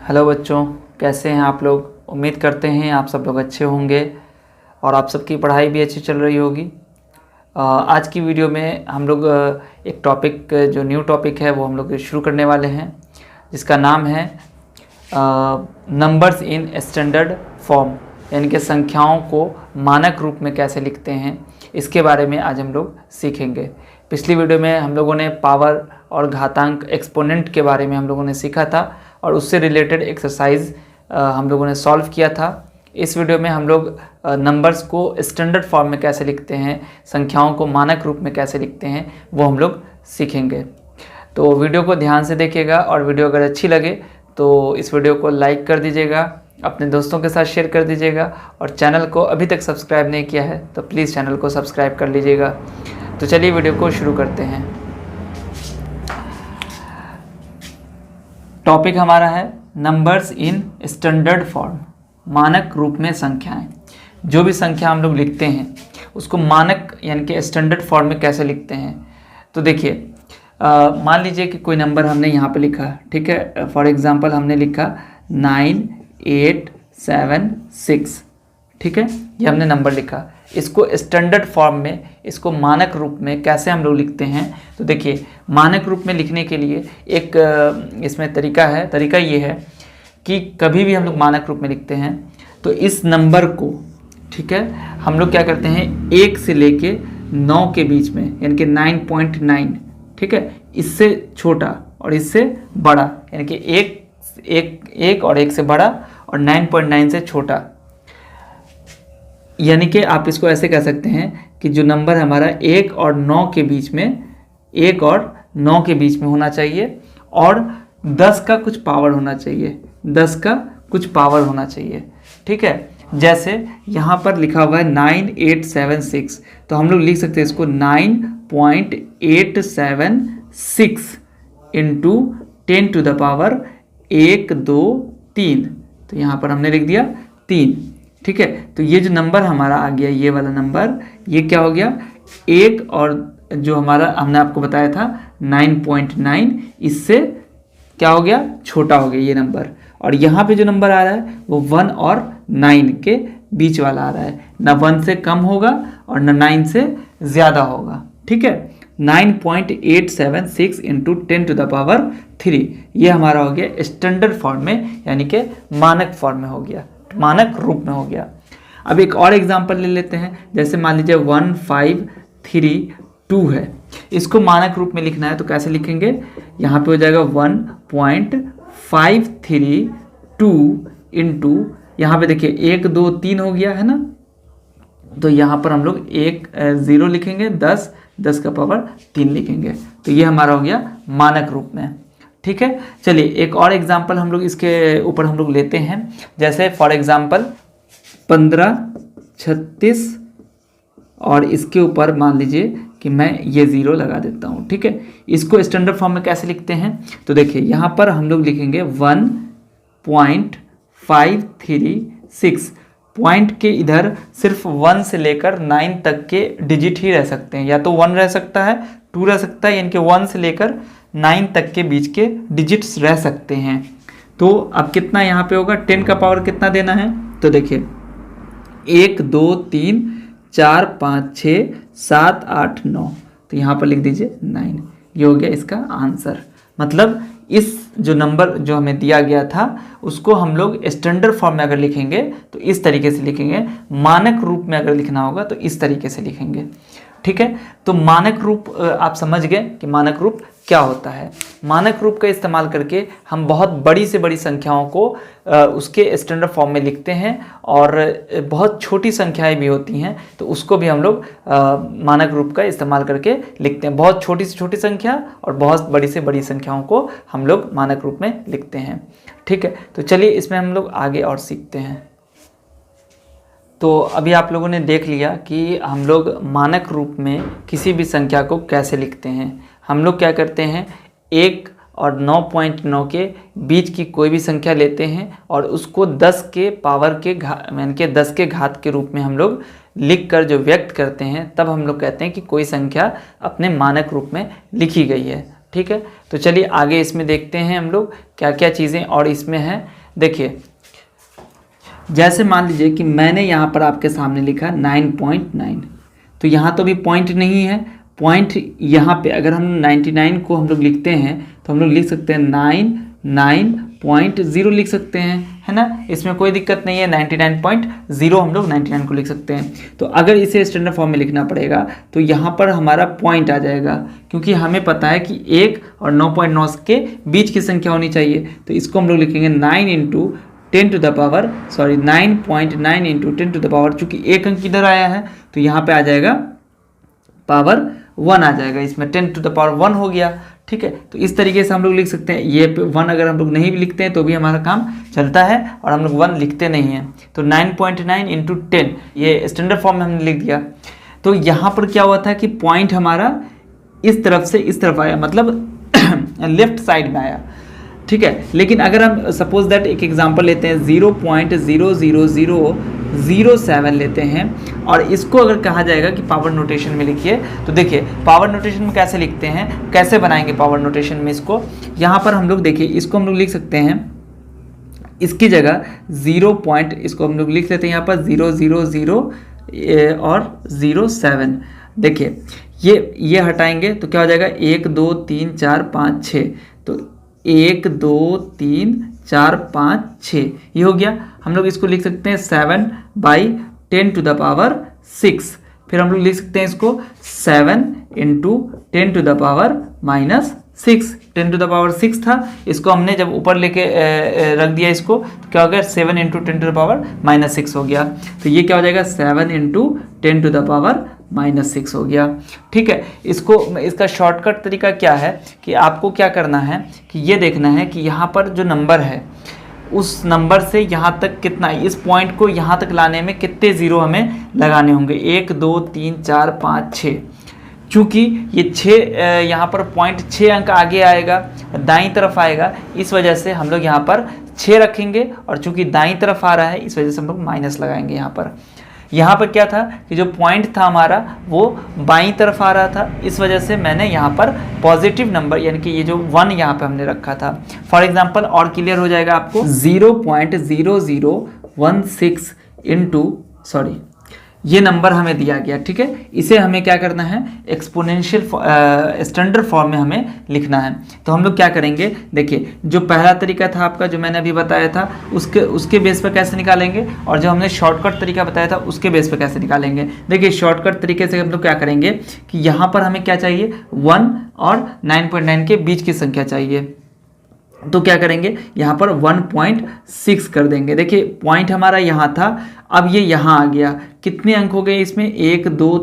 Hello बच्चों, कैसे हैं आप लोग। उम्मीद करते हैं आप सब लोग अच्छे होंगे और आप सबकी पढ़ाई भी अच्छी चल रही होगी। आज की वीडियो में हम लोग एक टॉपिक, जो न्यू टॉपिक है वो हम लोग शुरू करने वाले हैं, जिसका नाम है नंबर्स इन स्टैंडर्ड फॉर्म, यानी कि संख्याओं को मानक रूप में कैसे लिखते हैं। इसके बारे में आज हम लोग सीखेंगे। पिछली वीडियो में हम लोगों ने पावर और घातांक एक्सपोनेंट के बारे में हम लोगों ने सीखा था और उससे रिलेटेड एक्सरसाइज हम लोगों ने सॉल्व किया था। इस वीडियो में हम लोग नंबर्स को स्टैंडर्ड फॉर्म में कैसे लिखते हैं, संख्याओं को मानक रूप में कैसे लिखते हैं, वो हम लोग सीखेंगे। तो वीडियो को ध्यान से देखिएगा और वीडियो अगर अच्छी लगे तो इस वीडियो को लाइक कर दीजिएगा, अपने दोस्तों के साथ शेयर कर दीजिएगा और चैनल को अभी तक सब्सक्राइब नहीं किया है तो प्लीज़ चैनल को सब्सक्राइब कर लीजिएगा। तो चलिए वीडियो को शुरू करते हैं। टॉपिक हमारा है नंबर्स इन स्टैंडर्ड फॉर्म, मानक रूप में संख्याएं। जो भी संख्या हम लोग लिखते हैं उसको मानक यानी कि स्टैंडर्ड फॉर्म में कैसे लिखते हैं। तो देखिए, मान लीजिए कि कोई नंबर हमने यहाँ पे लिखा, ठीक है। फॉर एग्जांपल हमने लिखा 9876, ठीक है। ये हमने नंबर लिखा। इसको स्टैंडर्ड फॉर्म में, इसको मानक रूप में कैसे हम लोग लिखते हैं। तो देखिए, मानक रूप में लिखने के लिए एक इसमें तरीका है। तरीका ये है कि कभी भी हम लोग मानक रूप में लिखते हैं तो इस नंबर को, ठीक है, हम लोग क्या करते हैं, 1 से लेके 9 के बीच में, यानी कि 9.9, ठीक है, इससे छोटा और इससे बड़ा, यानी कि एक और 1 से बड़ा और 9.9 से छोटा। यानी कि आप इसको ऐसे कह सकते हैं कि जो नंबर हमारा 1 और 9 के बीच में, 1 और 9 के बीच में होना चाहिए और 10 का कुछ पावर होना चाहिए, 10 का कुछ पावर होना चाहिए, ठीक है। जैसे यहाँ पर लिखा हुआ है 9876, तो हम लोग लिख सकते हैं इसको 9.876 इंटू 10 टू द पावर 1 2 3। तो यहाँ पर हमने लिख दिया 3, ठीक है। तो ये जो नंबर हमारा आ गया, ये वाला नंबर, ये क्या हो गया, 1 और जो हमारा हमने आपको बताया था 9.9, इससे क्या हो गया, छोटा हो गया ये नंबर। और यहाँ पे जो नंबर आ रहा है वो 1 और 9 के बीच वाला आ रहा है, ना 1 से कम होगा और ना 9 से ज़्यादा होगा, ठीक है। 9.876 इंटू 10 टू द पावर 3, ये हमारा हो गया स्टैंडर्ड फॉर्म में, यानी कि मानक फॉर्म में हो गया, मानक रूप में हो गया। अब एक और एग्जांपल ले लेते हैं। जैसे मान लीजिए 1532 है, इसको मानक रूप में लिखना है तो कैसे लिखेंगे, यहाँ पे हो जाएगा 1.532 इंटू, यहाँ पे देखिए 1 2 3 हो गया है ना, तो यहाँ पर हम लोग 1 0 लिखेंगे, 10 का पावर 3 लिखेंगे। तो ये हमारा हो गया मानक रूप में, ठीक है। चलिए एक और एग्जांपल हम लोग इसके ऊपर हम लोग लेते हैं। जैसे फॉर एग्जांपल 1536 और इसके ऊपर मान लीजिए कि मैं ये 0 लगा देता हूँ, ठीक है। इसको स्टैंडर्ड फॉर्म में कैसे लिखते हैं, तो देखिए यहाँ पर हम लोग लिखेंगे 1.536। पॉइंट के इधर सिर्फ 1 से लेकर 9 तक के डिजिट ही रह सकते हैं, या तो 1 रह सकता है, 2 रह सकता है, यानी कि 1 से लेकर 9 तक के बीच के डिजिट्स रह सकते हैं। तो अब कितना यहाँ पे होगा, 10 का पावर कितना देना है, तो देखिए 1 2 3 4 5 6 7 8 9, तो यहाँ पर लिख दीजिए 9। ये हो गया इसका आंसर। मतलब इस जो नंबर जो हमें दिया गया था उसको हम लोग स्टैंडर्ड फॉर्म में अगर लिखेंगे तो इस तरीके से लिखेंगे, मानक रूप में अगर लिखना होगा तो इस तरीके से लिखेंगे, ठीक है। तो मानक रूप आप समझ गए कि मानक रूप क्या होता है। मानक रूप का इस्तेमाल करके हम बहुत बड़ी से बड़ी संख्याओं को उसके स्टैंडर्ड फॉर्म में लिखते हैं और बहुत छोटी संख्याएं भी होती हैं तो उसको भी हम लोग मानक रूप का इस्तेमाल करके लिखते हैं। बहुत छोटी से छोटी संख्या और बहुत बड़ी से बड़ी संख्याओं को हम लोग मानक रूप में लिखते हैं, ठीक है। तो चलिए इसमें हम लोग आगे और सीखते हैं। तो अभी आप लोगों ने देख लिया कि हम लोग मानक रूप में किसी भी संख्या को कैसे लिखते हैं। हम लोग क्या करते हैं, 1 और 9.9 के बीच की कोई भी संख्या लेते हैं और उसको 10 के पावर के यानी कि 10 के घात के रूप में हम लोग लिख कर जो व्यक्त करते हैं, तब हम लोग कहते हैं कि कोई संख्या अपने मानक रूप में लिखी गई है। ठीक है, तो चलिए आगे इसमें देखते हैं हम लोग क्या क्या चीज़ें और इसमें है। देखिए जैसे मान लीजिए कि मैंने यहाँ पर आपके सामने लिखा 9.9, तो यहाँ तो भी पॉइंट नहीं है, पॉइंट यहाँ पे अगर हम 99 को हम लोग लिखते हैं तो हम लोग लिख सकते हैं 99.0 लिख सकते हैं, है ना, इसमें कोई दिक्कत नहीं है। 99.0 हम लोग 99 को लिख सकते हैं। तो अगर इसे स्टैंडर्ड फॉर्म में लिखना पड़ेगा तो यहाँ पर हमारा पॉइंट आ जाएगा, क्योंकि हमें पता है कि 1 और 9.9 के बीच की संख्या होनी चाहिए। तो इसको हम लोग लिखेंगे 9 into 10 to the power 9.9 into 10 to the power, चूँकि एक अंक इधर आया है तो यहाँ पे आ जाएगा पावर 1 आ जाएगा, इसमें 10 टू द पावर 1 हो गया। ठीक है, तो इस तरीके से हम लोग लिख सकते हैं। ये 1 अगर हम लोग नहीं भी लिखते हैं तो भी हमारा काम चलता है, और हम लोग 1 लिखते नहीं हैं। तो 9.9 इंटू 10 ये स्टैंडर्ड फॉर्म में हमने लिख दिया। तो यहाँ पर क्या हुआ था कि पॉइंट हमारा इस तरफ से इस तरफ आया, मतलब लेफ्ट साइड में आया। ठीक है, लेकिन अगर हम सपोज दैट एक एग्जांपल लेते हैं 0.00007 लेते हैं, और इसको अगर कहा जाएगा कि पावर नोटेशन में लिखिए, तो देखिए पावर नोटेशन में कैसे लिखते हैं, कैसे बनाएंगे पावर नोटेशन में इसको। यहाँ पर हम लोग देखिए इसको हम लोग लिख सकते हैं, इसकी जगह 0 पॉइंट इसको हम लोग लिख लेते हैं यहाँ पर 000 और 07। देखिए ये हटाएंगे तो क्या हो जाएगा 1 2 3 4 5 6, तो 1 2 3 4 5 6 ये हो गया। हम लोग इसको लिख सकते हैं 7/10 टू द पावर 6। फिर हम लोग लिख सकते हैं इसको 7 into 10 to the power -6। 10 to the power 6 था, इसको हमने जब ऊपर लेके रख दिया इसको, तो क्या हो गया 7 इंटू 10 टू द पावर -6 हो गया। तो ये क्या हो जाएगा 7 इंटू 10 टू द पावर -6 हो गया। ठीक है, इसका शॉर्टकट तरीका क्या है कि आपको क्या करना है कि ये देखना है कि यहाँ पर जो नंबर है उस नंबर से यहाँ तक कितना, इस पॉइंट को यहाँ तक लाने में कितने ज़ीरो हमें लगाने होंगे। 1 2 3 4 5 6, चूँकि ये 6 यहाँ पर पॉइंट 6 अंक आगे आएगा, दाईं तरफ आएगा, इस वजह से हम लोग यहाँ पर 6 रखेंगे, और चूँकि दाईं तरफ आ रहा है इस वजह से हम लोग माइनस लगाएंगे यहाँ पर। यहाँ पर क्या था कि जो पॉइंट था हमारा वो बाईं तरफ आ रहा था, इस वजह से मैंने यहाँ पर पॉजिटिव नंबर यानी कि ये जो 1 यहाँ पे हमने रखा था। फॉर एग्जांपल और क्लियर हो जाएगा आपको, 0.0016 इंटू ये नंबर हमें दिया गया। ठीक है, इसे हमें क्या करना है, एक्सपोनेंशियल स्टैंडर्ड फॉर्म में हमें लिखना है। तो हम लोग क्या करेंगे, देखिए जो पहला तरीका था आपका जो मैंने अभी बताया था उसके बेस पर कैसे निकालेंगे, और जो हमने शॉर्टकट तरीका बताया था उसके बेस पर कैसे निकालेंगे। देखिए शॉर्टकट तरीके से हम लोग क्या करेंगे कि यहाँ पर हमें क्या चाहिए 1 और 9.9 के बीच की संख्या चाहिए। तो क्या करेंगे यहाँ पर 1.6 कर देंगे। देखिए पॉइंट हमारा यहाँ था, अब ये यहाँ आ गया, कितने अंक हो गए इसमें 1 2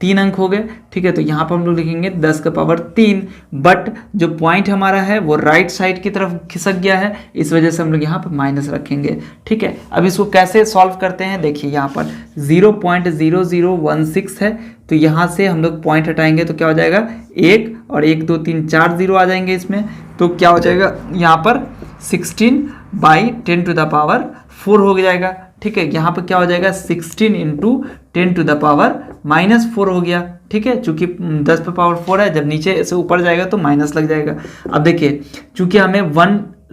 3 अंक हो गए। ठीक है, तो यहाँ पर हम लोग लिखेंगे 10 का पावर 3, बट जो पॉइंट हमारा है वो राइट साइड की तरफ खिसक गया है, इस वजह से हम लोग यहाँ पर माइनस रखेंगे। ठीक है, अब इसको कैसे सॉल्व करते हैं, देखिए यहाँ पर 0.0016 है, तो यहाँ से हम लोग पॉइंट हटाएंगे तो क्या हो जाएगा 1 और 1 2 3 4 0 आ जाएंगे इसमें, तो क्या हो जाएगा यहाँ पर 16/10 टू द पावर 4 हो जाएगा। ठीक है, यहाँ पर क्या हो जाएगा 16 इंटू 10 टू द पावर -4 हो गया। ठीक है, चूंकि 10 पे पावर 4 है, जब नीचे से ऊपर जाएगा तो माइनस लग जाएगा। अब देखिए चूंकि हमें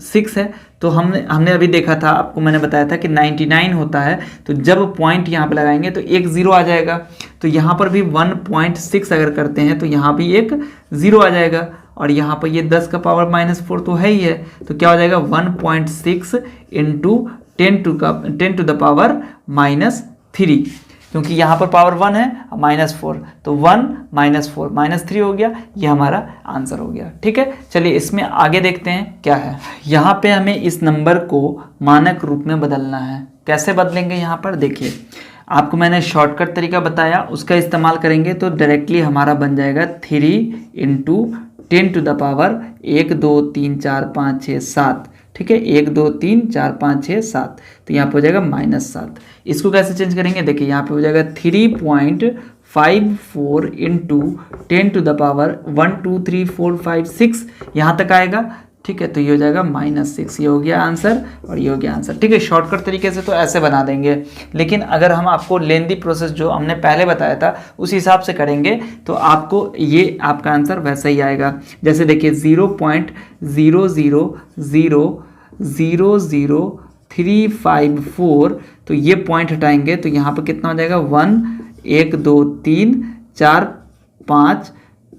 16 है, तो हमने अभी देखा था, आपको मैंने बताया था कि 99 होता है, तो जब पॉइंट यहाँ पे लगाएंगे तो एक 0 आ जाएगा। तो यहाँ पर भी 1.6 अगर करते हैं तो यहाँ भी एक 0 आ जाएगा, और यहाँ पर ये 10 का पावर -4 तो है ही है, तो क्या हो जाएगा 1.6 इंटू 10 टू द पावर -3, क्योंकि यहाँ पर पावर 1 है -4, तो 1 -4 -3 हो गया, ये हमारा आंसर हो गया। ठीक है, चलिए इसमें आगे देखते हैं क्या है। यहाँ पे हमें इस नंबर को मानक रूप में बदलना है। कैसे बदलेंगे, यहाँ पर देखिए आपको मैंने शॉर्टकट तरीका बताया, उसका इस्तेमाल करेंगे तो डायरेक्टली हमारा बन जाएगा 3 इंटू 10 टू द पावर 1 2 3 4 5 6 7। ठीक है, 1 2 3 4 5 6 7, तो यहाँ पे हो जाएगा -7। इसको कैसे चेंज करेंगे, देखिए यहाँ पे हो जाएगा 3.54 इंटू 10 टू द पावर 1 2 3 4 5 6 यहाँ तक आएगा। ठीक है, तो ये हो जाएगा -6, ये हो गया आंसर और ये हो गया आंसर। ठीक है, शॉर्टकट तरीके से तो ऐसे बना देंगे, लेकिन अगर हम आपको लेंदी प्रोसेस जो हमने पहले बताया था उस हिसाब से करेंगे तो आपको ये आपका आंसर वैसा ही आएगा। जैसे देखिए 0.00000354, तो ये पॉइंट हटाएंगे तो यहाँ पर कितना हो जाएगा 1 1 2 3 4 5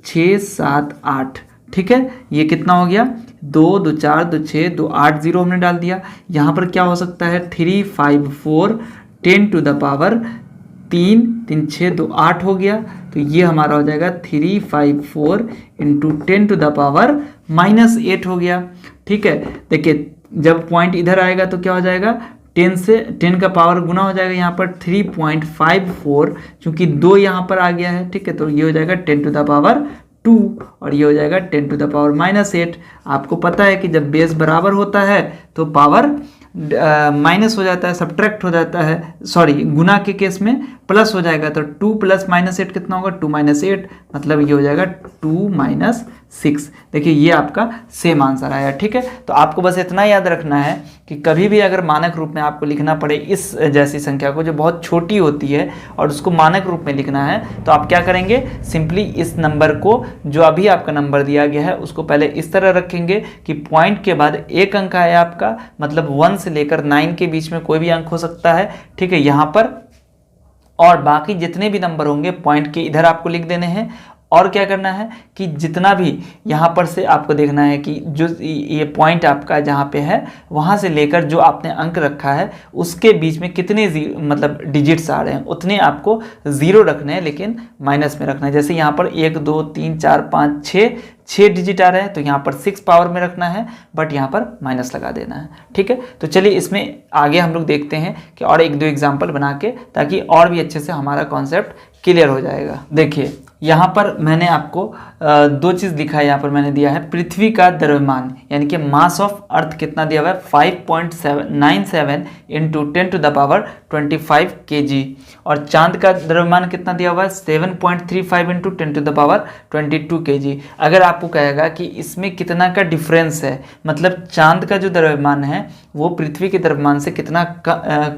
6 7 8। ठीक है, ये कितना हो गया 2 2 4 2 6 2 8 0 हमने डाल दिया। यहाँ पर क्या हो सकता है 354 10 टू द पावर 3 3 6 2 8 हो गया, तो ये हमारा हो जाएगा 354 इंटू 10 टू द पावर -8 हो गया। ठीक है, देखिए जब पॉइंट इधर आएगा तो क्या हो जाएगा 10 से 10 का पावर गुना हो जाएगा यहाँ पर 3.54, चूंकि 2 यहाँ पर आ गया है। ठीक है, तो ये हो जाएगा 10 टू द पावर 2 और ये हो जाएगा 10 टू द पावर -8। आपको पता है कि जब बेस बराबर होता है तो पावर माइनस हो जाता है, सब्ट्रैक्ट हो जाता है, सॉरी गुना के केस में प्लस हो जाएगा, तो 2 + -8 कितना होगा 2 - 8, मतलब ये हो जाएगा 2 - 6। देखिए ये आपका सेम आंसर आया। ठीक है, तो आपको बस इतना याद रखना है कि कभी भी अगर मानक रूप में आपको लिखना पड़े इस जैसी संख्या को जो बहुत छोटी होती है और उसको मानक रूप में लिखना है, तो आप क्या करेंगे, सिंपली इस नंबर को जो अभी आपका नंबर दिया गया है उसको पहले इस तरह रखेंगे कि पॉइंट के बाद एक अंक आया आपका, मतलब 1 से लेकर 9 के बीच में कोई भी अंक हो सकता है। ठीक है, यहाँ पर और बाकी जितने भी नंबर होंगे पॉइंट के इधर आपको लिख देने हैं। और क्या करना है कि जितना भी यहाँ पर से आपको देखना है कि जो ये पॉइंट आपका जहाँ पे है वहाँ से लेकर जो आपने अंक रखा है उसके बीच में कितने मतलब डिजिट्स आ रहे हैं उतने आपको 0 रखने हैं, लेकिन माइनस में रखना है। जैसे यहाँ पर 1 2 3 4 5 6 डिजिट आ रहे हैं, तो यहाँ पर 6 पावर में रखना है, बट यहाँ पर माइनस लगा देना है। ठीक है, तो चलिए इसमें आगे हम लोग देखते हैं कि और 1 2 एग्जाम्पल बना के, ताकि और भी अच्छे से हमारा कॉन्सेप्ट क्लियर हो जाएगा। देखिए यहाँ पर मैंने आपको 2 चीज़ लिखा है। यहाँ पर मैंने दिया है पृथ्वी का द्रव्यमान यानी कि मास ऑफ अर्थ कितना दिया हुआ है 5.97 into 10 to the power 25 kg, और चांद का द्रव्यमान कितना दिया हुआ है 7.35 into 10 to the power 22 kg। अगर आपको कहेगा कि इसमें कितना का डिफरेंस है, मतलब चांद का जो द्रव्यमान है वो पृथ्वी के द्रव्यमान से कितना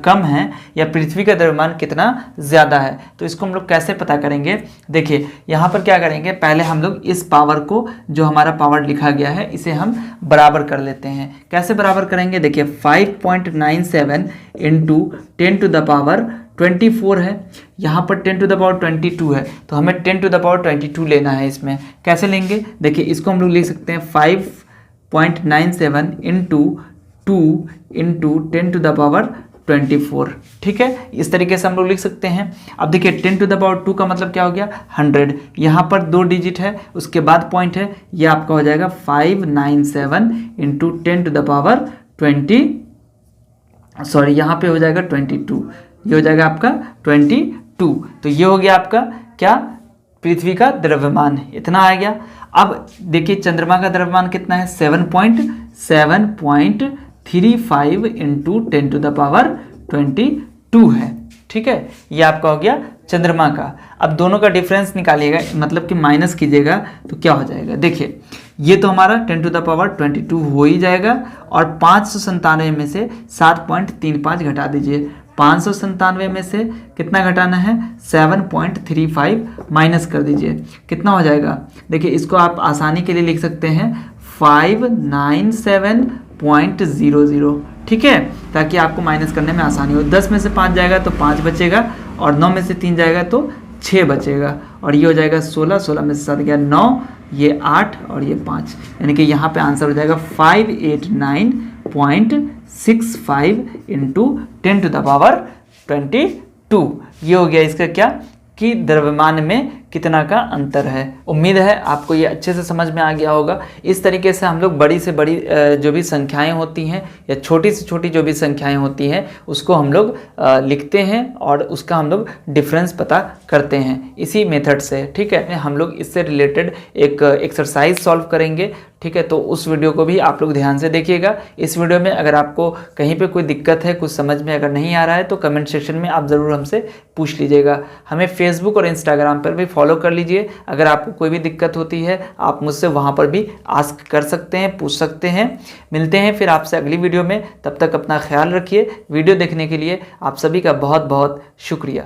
कम है या पृथ्वी का द्रव्यमान कितना ज़्यादा है, तो इसको हम लोग कैसे पता करेंगे। देखिए यहाँ पर क्या करेंगे, पहले हम लोग इस पावर को जो हमारा पावर लिखा गया है इसे हम बराबर कर लेते हैं। कैसे बराबर करेंगे, देखिए 5.97 इंटू 10 टू द पावर 24 है, यहाँ पर 10 टू द पावर 22 है, तो हमें 10 टू द पावर 22 लेना है। इसमें कैसे लेंगे, देखिए इसको हम लोग लिख सकते हैं 5.97 into 2 into 10 to the power 24। ठीक है, इस तरीके से हम लोग लिख सकते हैं। अब देखिए 10 टू द पावर 2 का मतलब क्या हो गया 100, यहाँ पर 2 डिजिट है उसके बाद पॉइंट है, ये आपका हो जाएगा 597 into 10 to the power 20, sorry यहाँ पे हो जाएगा 22, ये हो जाएगा आपका 22। तो ये हो गया आपका क्या, पृथ्वी का द्रव्यमान, इतना आ गया। अब देखिए चंद्रमा का द्रव्यमान कितना है 7.35 इंटू 10 टू द पावर 22 है। ठीक है, ये आपका हो गया चंद्रमा का। अब दोनों का डिफरेंस निकालिएगा, मतलब कि माइनस कीजिएगा तो क्या हो जाएगा, देखिए ये तो हमारा 10 टू द पावर 22 हो ही जाएगा, और 597 में से 7.35 घटा दीजिए। 597 में से कितना घटाना है 7.35 माइनस कर दीजिए, कितना हो जाएगा। देखिए इसको आप आसानी के लिए लिख सकते हैं 597.00। ठीक है, ताकि आपको माइनस करने में आसानी हो। 10 में से 5 जाएगा तो 5 बचेगा, और 9 में से 3 जाएगा तो 6 बचेगा, और ये हो जाएगा 16, 16 में से 7 गया 9, ये 8 और ये 5, यानी कि यहाँ पे आंसर हो जाएगा 589.65 इंटू 10 टू द पावर 22। ये हो गया इसका क्या कि द्रव्यमान में कितना का अंतर है। उम्मीद है आपको ये अच्छे से समझ में आ गया होगा। इस तरीके से हम लोग बड़ी से बड़ी जो भी संख्याएं होती हैं या छोटी से छोटी जो भी संख्याएं होती हैं उसको हम लोग लिखते हैं और उसका हम लोग डिफरेंस पता करते हैं इसी मेथड से, ठीक है। हम लोग इससे रिलेटेड एक एक्सरसाइज सॉल्व करेंगे, ठीक है। तो उस वीडियो को भी आप लोग ध्यान से देखिएगा। इस वीडियो में अगर आपको कहीं पे कोई दिक्कत है, कुछ समझ में अगर नहीं आ रहा है, तो कमेंट सेक्शन में आप ज़रूर हमसे पूछ लीजिएगा। हमें फेसबुक और इंस्टाग्राम पर भी फॉलो कर लीजिए। अगर आपको कोई भी दिक्कत होती है आप मुझसे वहाँ पर भी आस्क कर सकते हैं, पूछ सकते हैं। मिलते हैं फिर आपसे अगली वीडियो में, तब तक अपना ख्याल रखिए। वीडियो देखने के लिए आप सभी का बहुत बहुत शुक्रिया।